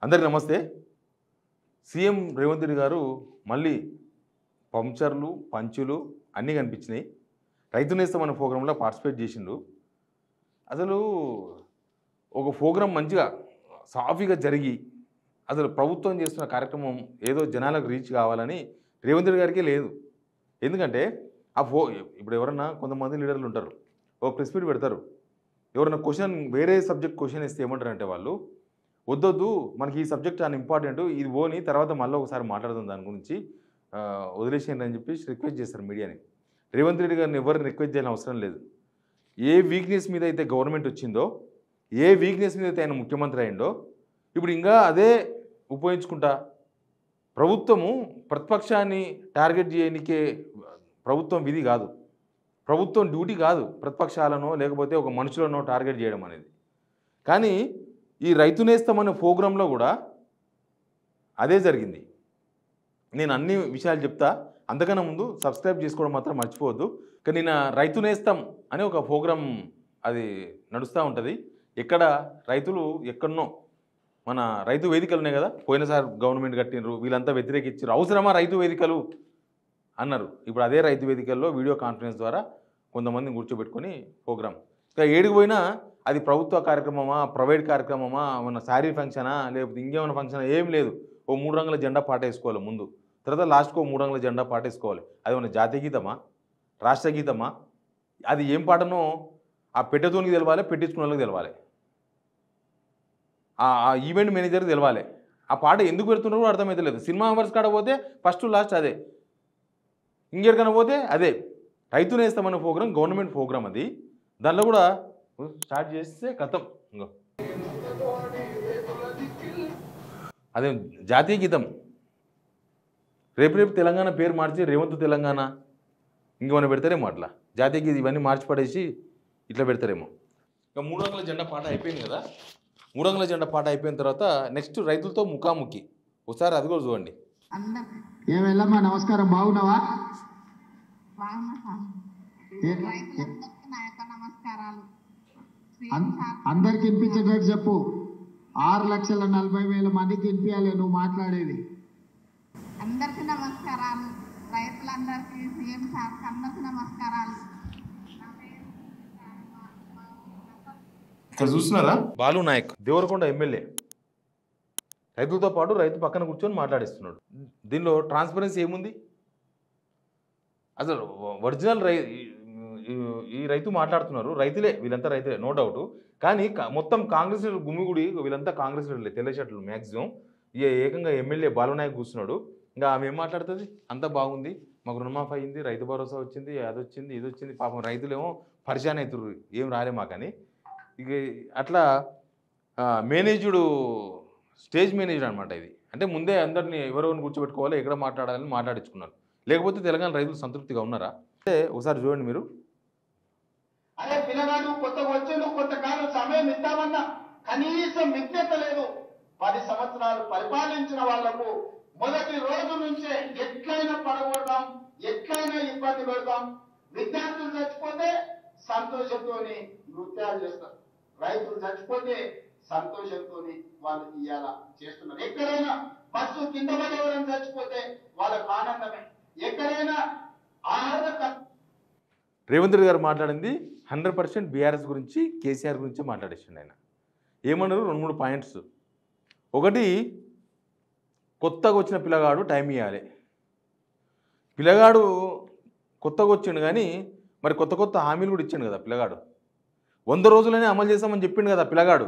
అందరికీ నమస్తే. సీఎం రేవంత్ రెడ్డి గారు మళ్ళీ పంచర్లు, పంచులు అన్నీ కనిపించినాయి. రైతు నేస్తం అనే ప్రోగ్రాంలో పార్టిసిపేట్ చేసిండు. అసలు ఒక ప్రోగ్రాం మంచిగా సాఫీగా జరిగి అసలు ప్రభుత్వం చేస్తున్న కార్యక్రమం ఏదో జనాలకు రీచ్ కావాలని రేవంత్ రెడ్డి గారికి లేదు. ఎందుకంటే ఇప్పుడు ఎవరన్నా కొంతమంది లీడర్లు ఉంటారు, ఒక ప్రెస్ మీట్ పెడతారు. ఎవరన్నా క్వశ్చన్ వేరే సబ్జెక్ట్ క్వశ్చన్ ఇస్తే ఏమంటారంటే వాళ్ళు వద్దొద్దు, మనకి ఈ సబ్జెక్ట్ చాలా ఇంపార్టెంట్, ఇది పోని తర్వాత మళ్ళీ ఒకసారి మాట్లాడదాం దాని గురించి, వదిలేసేయండి అని చెప్పి రిక్వెస్ట్ చేస్తారు మీడియాని. రేవంత్ రెడ్డి గారిని ఎవరిని రిక్వెస్ట్ చేయాల్సిన అవసరం లేదు. ఏ వీక్నెస్ మీద అయితే గవర్నమెంట్ వచ్చిందో, ఏ వీక్నెస్ మీద అయితే ఆయన ముఖ్యమంత్రి అయిందో, ఇప్పుడు ఇంకా అదే ఉపయోగించుకుంటా ప్రభుత్వము ప్రతిపక్షాన్ని టార్గెట్ చేయనికే ప్రభుత్వం విధి కాదు, ప్రభుత్వం డ్యూటీ కాదు ప్రతిపక్షాలనో లేకపోతే ఒక మనుషులనో టార్గెట్ చేయడం అనేది. కానీ ఈ రైతు నేస్తం అనే ప్రోగ్రాంలో కూడా అదే జరిగింది. నేను అన్ని విషయాలు చెప్తా, అంతకన్నా ముందు సబ్స్క్రైబ్ చేసుకోవడం మాత్రం మర్చిపోవద్దు. కానీ నేను రైతు నేస్తం అనే ఒక ప్రోగ్రాం అది నడుస్తూ ఉంటుంది. ఎక్కడ రైతులు ఎక్కడనో మన రైతు వేదికలు ఉన్నాయి కదా, పోయినసారి గవర్నమెంట్ కట్టినరు, వీళ్ళంతా వ్యతిరేకించారు, అవసరమా రైతు వేదికలు అన్నారు. ఇప్పుడు అదే రైతు వేదికల్లో వీడియో కాన్ఫరెన్స్ ద్వారా కొంతమందిని కూర్చోబెట్టుకొని ప్రోగ్రాం. ఇంకా ఏడికి పోయినా అది ప్రభుత్వ కార్యక్రమమా, ప్రైవేట్ కార్యక్రమమా, మన శారీ ఫంక్షనా, లేకపోతే ఇంకేమైనా ఫంక్షనా, ఏం లేదు. ఓ 3 రంగుల జెండా పాటేసుకోవాలి ముందు, తర్వాత లాస్ట్కి ఓ 3 రంగుల జెండా పాటేసుకోవాలి. అది మన జాతీయ గీతమా, రాష్ట్ర గీతమా, అది ఏం పాటనో ఆ పెట్టెతోనికి తెలవాలి, పెట్టించుకున్న వాళ్ళకి తెలవాలి, ఆ ఈవెంట్ మేనేజర్కి తెలవాలి. ఆ పాట ఎందుకు పెడుతున్నారో అర్థమైతే లేదు. సినిమా అవర్స్ కాడ పోతే ఫస్ట్ లాస్ట్ అదే, ఇంకెక్కడికైనా పోతే అదే. రైతు నేస్తం అనే ప్రోగ్రాం గవర్నమెంట్ ప్రోగ్రాం అది. దానిలో కూడా స్టార్ట్ చేస్తే కథం ఇంకో అదే జాతీయ గీతం. రేపు తెలంగాణ పేరు మార్చి రేవంత్ తెలంగాణ ఇంకేమైనా పెడతారేమో, అట్లా జాతీయ గీతం ఇవన్నీ మార్చి పడేసి ఇట్లా పెడతారేమో. ఇంకా 3 రంగుల జెండా పాట అయిపోయింది కదా. 3 రంగుల జెండా పాట అయిపోయిన తర్వాత నెక్స్ట్ రైతులతో ముఖాముఖి. ఒకసారి అది కూడా చూడండి. ఏమెల్లమ్మా నమస్కారం, బాగున్నావా? అందరికి వినిపించేటట్టు చెప్పు. 6,40,40,000 మందికి వినిపించాలి నువ్వు మాట్లాడేది. అందరికీ నమస్కారాలు, రైతులందరికీ, సీఎం సార్కి అందరికీ నమస్కారాలు. ఇక్కడ చూస్తున్నారా, బాలు నాయక్, దేవరకొండ ఎమ్మెల్యే, రైతులతో పాటు రైతు పక్కన కూర్చొని మాట్లాడిస్తున్నాడు. దీనిలో ట్రాన్స్పరెన్సీ ఏముంది? అసలు ఒరిజినల్ ఈ రైతు మాట్లాడుతున్నారు, రైతులే, వీళ్ళంతా రైతులే, నో డౌట్. కానీ మొత్తం కాంగ్రెస్ గుమిగుడి, వీళ్ళంతా కాంగ్రెస్ తెల్ల షర్ట్లు మ్యాక్సిమం. ఇక ఏకంగా ఎమ్మెల్యే బాలునాయక్ కూర్చున్నాడు. ఇంకా ఆమె ఏం మాట్లాడుతుంది? అంతా బాగుంది, మాకు రుణమాఫీ అయింది, రైతు భరోసా వచ్చింది, అది వచ్చింది, ఇది వచ్చింది. పాపం రైతులేమో పరిశాన్ అవుతుర్రు, ఏం రాలే మాకని. ఇక అట్లా మేనేజ్డ్, స్టేజ్ మేనేజ్డ్ అనమాట ఇది. అంటే ముందే అందరినీ ఎవరెవరిని కూర్చోబెట్టుకోవాలి, ఎక్కడ మాట్లాడాలని మాట్లాడించుకున్నారు. లేకపోతే తెలంగాణ రైతులు సంతృప్తిగా ఉన్నారా? అంటే ఒకసారి చూడండి మీరు. అరే పిల్లగాడు కొత్తగా వచ్చేందుకు కొంతకాలం సమయం ఇద్దామన్నా కనీసం విజ్ఞత లేదు. 10 సంవత్సరాలు పరిపాలించిన వాళ్లకు మొదటి రోజు నుంచే ఎట్లయినా పడగొడదాం, ఎట్లయినా ఇబ్బంది పెడదాం. విద్యార్థులు చచ్చిపోతే సంతోషంతో నృత్యాలు చేస్తారు, రైతులు చచ్చిపోతే సంతోషంతో వాళ్ళు ఇవాళ చేస్తున్నారు. ఎక్కడైనా బస్సు కింద పడి ఎవరైనా చచ్చిపోతే వాళ్ళకు ఆనందమే. ఎక్కడైనా రేవంత్ రెడ్డి గారు మాట్లాడింది 100% బీఆర్ఎస్ గురించి, కేసీఆర్ గురించి మాట్లాడేసిండు ఆయన. ఏమన్నారు? 2-3 పాయింట్స్. ఒకటి, కొత్తగా వచ్చిన పిల్లగాడు టైం ఇవ్వాలి. పిల్లగాడు కొత్తగా వచ్చిండు కానీ మరి కొత్త హామీలు కూడా ఇచ్చాడు కదా పిల్లగాడు. 100 రోజులనే అమలు చేస్తామని చెప్పిండు కదా పిల్లగాడు.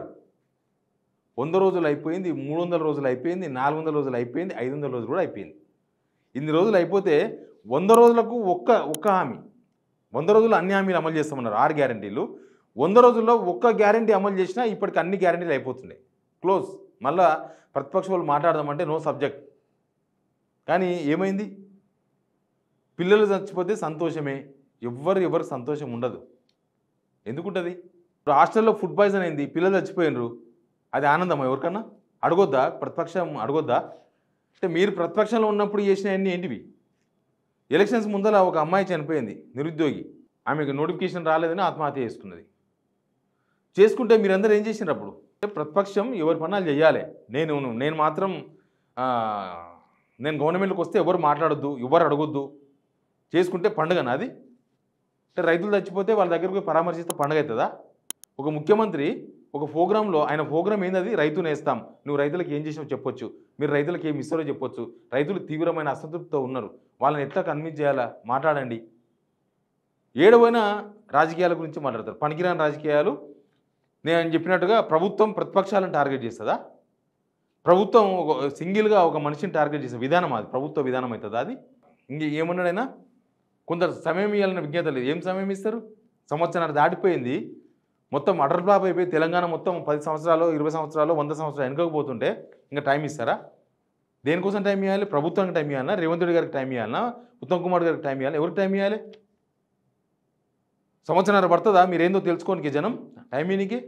100 రోజులు అయిపోయింది, 300 రోజులు అయిపోయింది, 400 రోజులు అయిపోయింది, 500 రోజులు కూడా అయిపోయింది. ఇన్ని రోజులు అయిపోతే 100 రోజులకు ఒక్క హామీ, 100 రోజులు అన్ని హామీలు అమలు చేస్తామన్నారు, 6 గ్యారంటీలు. 100 రోజుల్లో ఒక్క గ్యారంటీ అమలు చేసినా ఇప్పటికి అన్ని గ్యారంటీలు అయిపోతున్నాయి, క్లోజ్. మళ్ళా ప్రతిపక్ష వాళ్ళు మాట్లాడదామంటే నో సబ్జెక్ట్. కానీ ఏమైంది? పిల్లలు చచ్చిపోతే సంతోషమే, ఎవరు సంతోషం ఉండదు. ఎందుకుంటుంది? ఇప్పుడు హాస్టల్లో ఫుడ్ పాయిజన్ అయింది, పిల్లలు చచ్చిపోయినరు, అది ఆనందమా ఎవరికన్నా? అడగొద్దా? ప్రతిపక్షం అడగొద్దా? అంటే మీరు ప్రతిపక్షంలో ఉన్నప్పుడు చేసినవన్నీ ఏంటివి? ఎలక్షన్స్ ముందర ఒక అమ్మాయి చనిపోయింది, నిరుద్యోగి, ఆమెకు నోటిఫికేషన్ రాలేదని ఆత్మహత్య చేసుకున్నది. చేసుకుంటే మీరందరూ ఏం చేసినారు? అప్పుడు ప్రతిపక్షం ఎవరి పనులు చేయాలి. నేను మాత్రం నేను గవర్నమెంట్కి వస్తే ఎవరు మాట్లాడొద్దు, ఎవరు అడగొద్దు, చేసుకుంటే పండుగ నాది. అంటే రైతులు చచ్చిపోతే వాళ్ళ దగ్గరకు పరామర్శిస్తే పండుగ అవుతుందా? ఒక ముఖ్యమంత్రి ఒక ప్రోగ్రాంలో ఆయన ప్రోగ్రాం ఏంది, రైతు నేస్తాం, నువ్వు రైతులకు ఏం చేసినావు చెప్పొచ్చు, మీరు రైతులకు ఏమి ఇస్తారో చెప్పొచ్చు, రైతులు తీవ్రమైన అసంతృప్తితో ఉన్నారు, వాళ్ళని ఎట్లా కన్విన్స్ చేయాలా మాట్లాడండి. ఏడవైనా రాజకీయాల గురించి మాట్లాడతారు, పనికిరాని రాజకీయాలు. నేను చెప్పినట్టుగా ప్రభుత్వం ప్రతిపక్షాలను టార్గెట్ చేస్తుందా? ప్రభుత్వం సింగిల్గా ఒక మనిషిని టార్గెట్ చేసే విధానం అది ప్రభుత్వ విధానం అవుతుందా? అది ఇంక ఏమన్నాడైనా కొంత సమయం ఇవ్వాలన్న విజ్ఞత లేదు. ఏం సమయం ఇస్తారు? సంవత్సరాలు దాటిపోయింది, మొత్తం అటర్ ఫ్లాప్ అయిపోయి తెలంగాణ మొత్తం 10 సంవత్సరాలు 20 సంవత్సరాలు 100 సంవత్సరాలు వెనుకపోతుంటే ఇంకా టైం ఇస్తారా? దేనికోసం టైం ఇవ్వాలి? ప్రభుత్వానికి టైం ఇవ్వాలన్నా, రేవంత్ రెడ్డి గారికి టైం ఇవ్వాలన్నా, ఉత్తమ్ కుమార్ గారికి టైం ఇవ్వాలి, ఎవరికి టైం ఇవ్వాలి? సంవత్సరాలు పడుతుందా మీరేందో తెలుసుకోనికి జనం టైం ఇనికి?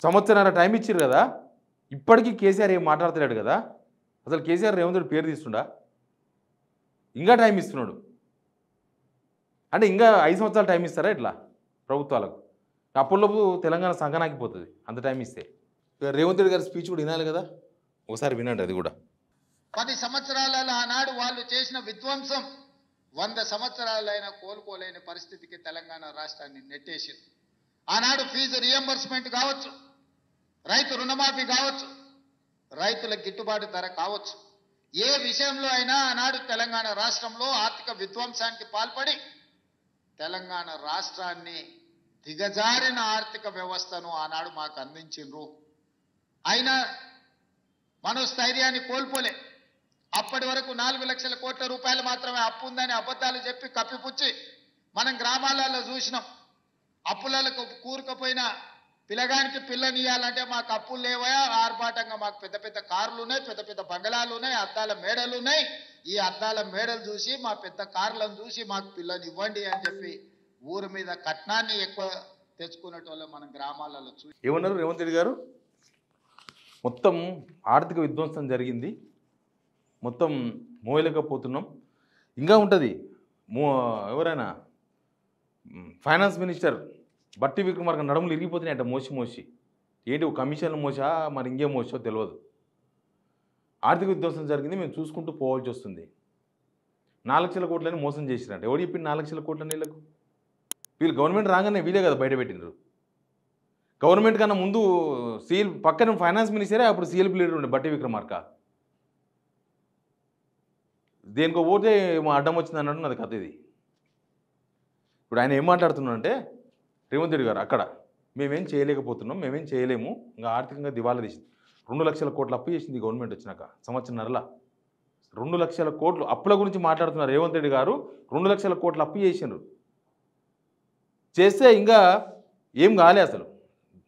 సంవత్సరాల టైం ఇచ్చారు కదా, ఇప్పటికీ కేసీఆర్ ఏం మాట్లాడతలేడు కదా. అసలు కేసీఆర్ రేవంత్ రెడ్డి పేరు తీస్తుండా? ఇంకా టైం ఇస్తున్నాడు అంటే ఇంకా 5 సంవత్సరాలు టైం ఇస్తారా ఇట్లా ప్రభుత్వాలకు? అప్పటిలోపు తెలంగాణ సంకనాకిపోతుంది అంత టైం ఇస్తే. రేవంత్ రెడ్డి గారి స్పీచ్ కూడా వినాలి కదా, ఒకసారి వినండి అది కూడా. 10 సంవత్సరాలలో ఆనాడు వాళ్ళు చేసిన విధ్వంసం 100 సంవత్సరాలైనా కోలుకోలేని పరిస్థితికి తెలంగాణ రాష్ట్రాన్ని నెట్టేసింది. ఆనాడు ఫీజు రియంబర్స్మెంట్ కావచ్చు, రైతు రుణమాఫీ కావచ్చు, రైతుల గిట్టుబాటు ధర కావచ్చు, ఏ విషయంలో అయినా ఆనాడు తెలంగాణ రాష్ట్రంలో ఆర్థిక విధ్వంసానికి పాల్పడి తెలంగాణ రాష్ట్రాన్ని దిగజారిన ఆర్థిక వ్యవస్థను ఆనాడు మాకు అందించిండ్రు. అయినా మనోస్థైర్యాన్ని కోల్పోలే. అప్పటి వరకు 4 లక్షల కోట్ల రూపాయలు మాత్రమే అప్పు ఉందని అబద్ధాలు చెప్పి కప్పిపుచ్చి మనం గ్రామాలలో చూసినాం. అప్పులకు కూరుకుపోయిన పిల్లగానికి పిల్లనియాలంటే మాకు అప్పులు లేవయా, ఆర్భాటంగా మాకు పెద్ద పెద్ద కార్లు ఉన్నాయి, పెద్ద పెద్ద బంగళాలు ఉన్నాయి, అద్దాల మేడలు ఉన్నాయి. ఈ అద్దాల మేడలు చూసి మా పెద్ద కార్లను చూసి మాకు పిల్లని ఇవ్వండి అని చెప్పి ఊరి మీద కట్నాన్ని ఎక్కువ తెచ్చుకునేటోళ్ళు మనం గ్రామాలలో చూసి. ఏమన్నారు రేవంత్ రెడ్డి గారు? మొత్తం ఆర్థిక విధ్వంసం జరిగింది, మొత్తం మోయలేకపోతున్నాం, ఇంకా ఉంటుంది. ఎవరైనా ఫైనాన్స్ మినిస్టర్ బట్టి విక్రమార్క నడుములు ఇరిగిపోతున్నాయి అంట మోసి ఏంటి కమిషన్లు మోసా మరి ఇంకేం మోసో తెలియదు. ఆర్థిక విధ్వంసం జరిగింది, మేము చూసుకుంటూ పోవాల్సి వస్తుంది. 4 లక్షల కోట్లని మోసం చేసిరంట. ఎవరు చెప్పింది 4 లక్షల కోట్ల నీళ్ళకు? వీళ్ళు గవర్నమెంట్ రాగానే వీలే కదా బయట పెట్టినారు. గవర్నమెంట్ కన్నా ముందు సీఎల్ పక్కన ఫైనాన్స్ మినిస్టరే అప్పుడు సీఎల్పీ లీడర్ ఉండే బట్టి విక్రమార్క. దేనికో పోతే అడ్డం వచ్చింది అన్నట్టు అది కథ ఇది. ఇప్పుడు ఆయన ఏం మాట్లాడుతున్నాడంటే రేవంత్ రెడ్డి గారు అక్కడ మేమేం చేయలేకపోతున్నాం, మేమేం చేయలేము, ఇంకా ఆర్థికంగా దివాలా తీసింది. 2 లక్షల కోట్లు అప్పు చేసింది గవర్నమెంట్ వచ్చినాక సంవత్సరంన్నరలా. 2 లక్షల కోట్లు అప్పుల గురించి మాట్లాడుతున్నారు రేవంత్ రెడ్డి గారు. 2 లక్షల కోట్లు అప్పు చేసిండ్రు. చేస్తే ఇంకా ఏం కాలే, అసలు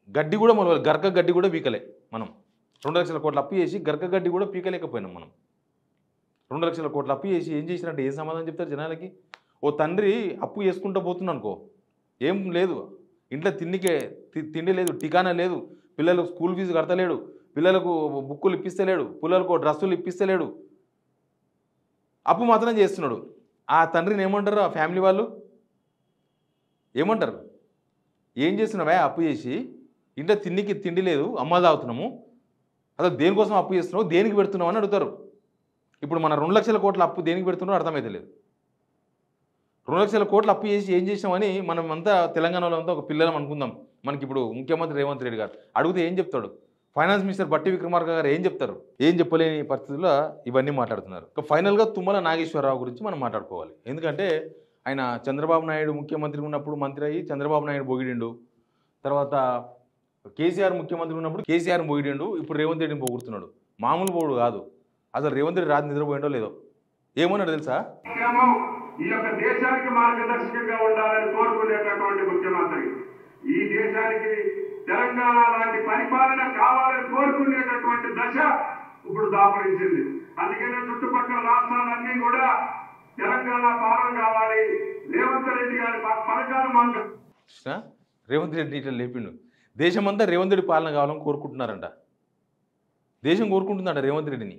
గడ్డి కూడా మనం గరక గడ్డి కూడా పీకలే మనం. 2 లక్షల కోట్లు అప్పు చేసి గరక గడ్డి కూడా పీకలేకపోయినాం మనం. 2 లక్షల కోట్లు అప్పు చేసి ఏం చేసినట్టు ఏం సమాధానం చెప్తారు జనాలకి? ఓ తండ్రి అప్పు చేసుకుంటూ పోతున్నా అనుకో, ఏం లేదు ఇంట్లో తిండి లేదు, టికానా లేదు, పిల్లలకు స్కూల్ ఫీజు కడతలేడు, పిల్లలకు బుక్కులు ఇప్పిస్తలేడు, పిల్లలకు డ్రెస్సులు ఇప్పిస్తలేడు, అప్పు మాత్రం చేస్తున్నాడు. ఆ తండ్రిని ఏమంటారు ఆ ఫ్యామిలీ వాళ్ళు? ఏమంటారు? ఏం చేస్తున్నావా అప్పు చేసి, ఇంట్లో తిండి లేదు, అమ్మ తాగుతున్నాము, అసలు దేనికోసం అప్పు చేస్తున్నావు, దేనికి పెడుతున్నావు అని అడుగుతారు. ఇప్పుడు మన 2 లక్షల కోట్ల అప్పు దేనికి పెడుతున్నారో అర్థమైతే లేదు. 2 లక్షల కోట్లు అప్పు చేసి ఏం చేసామని మనం అంతా తెలంగాణలో అంతా ఒక పిల్లలం అనుకుందాం. మనకి ఇప్పుడు ముఖ్యమంత్రి రేవంత్ రెడ్డి గారు అడిగితే ఏం చెప్తాడు? ఫైనాన్స్ మినిస్టర్ బట్టి విక్రమార్క గారు ఏం చెప్తారు? ఏం చెప్పలేని పరిస్థితుల్లో ఇవన్నీ మాట్లాడుతున్నారు. ఫైనల్గా తుమ్మల నాగేశ్వరరావు గురించి మనం మాట్లాడుకోవాలి. ఎందుకంటే ఆయన చంద్రబాబు నాయుడు ముఖ్యమంత్రి ఉన్నప్పుడు మంత్రి అయ్యి చంద్రబాబు నాయుడు పొగిడిండు, తర్వాత కేసీఆర్ ముఖ్యమంత్రి ఉన్నప్పుడు కేసీఆర్ పొగిడిండు, ఇప్పుడు రేవంత్ రెడ్డిని పొగుడుతున్నాడు. మామూలు పోడు కాదు. అసలు రేవంత్ రెడ్డి రాత్రి నిద్రపోయిండో లేదో. ఏమన్నాడు తెలుసా? ఈ యొక్క దేశానికి మార్గదర్శకంగా ఉండాలని కోరుకునేటటువంటి ముఖ్యమంత్రి, ఈ దేశానికి తెలంగాణ లాంటి పరిపాలన కావాలని కోరుకునేటటువంటి దశ ఇప్పుడు దాపరించింది. అందుకనే చుట్టుపక్కల రాష్ట్రాలన్నీ కూడా తెలంగాణ పాలన కావాలి, రేవంత్ రెడ్డి గారి పథకాలు మాకు. రేవంత్ రెడ్డి ఇట్లా లేపిండు. దేశమంతా రేవంత్ రెడ్డి పాలన కావాలని కోరుకుంటున్నారంట. దేశం కోరుకుంటుందంట రేవంత్ రెడ్డిని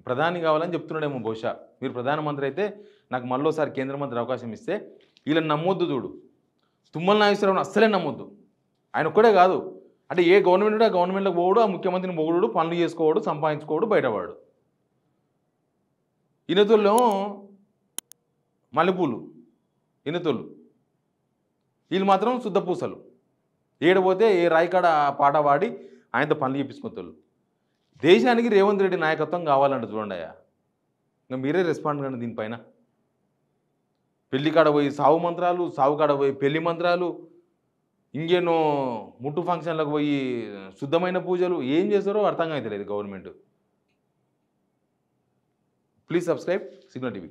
ప్రధాని కావాలని చెప్తున్నాడేమో. బహుశా మీరు ప్రధానమంత్రి అయితే నాకు మళ్ళీసారి కేంద్ర మంత్రి అవకాశం ఇస్తే వీళ్ళని నమ్మొద్దు. చూడు, తుమ్మల నాగేశ్వరరావుని అస్సలే నమ్మొద్దు. ఆయన ఒక్కడే కాదు, అంటే ఏ గవర్నమెంట్ ఉంటే ఆ గవర్నమెంట్లోకి పోవడు, ఆ ముఖ్యమంత్రిని పొగుడు, పనులు చేసుకోవడు, సంపాదించుకోవడు, బయటవాడు. ఇనతుల్లో మల్లెపూలు, ఇనతులు వీళ్ళు మాత్రం శుద్ధపూసలు. ఏడపోతే ఏ రాయికాడ పాట పాడి ఆయనతో పనులు చేపించుకుంటారు. దేశానికి రేవంత్ రెడ్డి నాయకత్వం కావాలంట చూడండి అయ్యా. ఇంకా మీరే రెస్పాండ్ కండి దీనిపైన. పెళ్లి కాడ పోయి సావు మంత్రాలు, సావు కాడ పోయి పెళ్లి మంత్రాలు, ఇంకేనో ముట్టు ఫంక్షన్లకు పోయి శుద్ధమైన పూజలు, ఏం చేస్తారో అర్థం అవుతలేదు government. Please subscribe signal TV.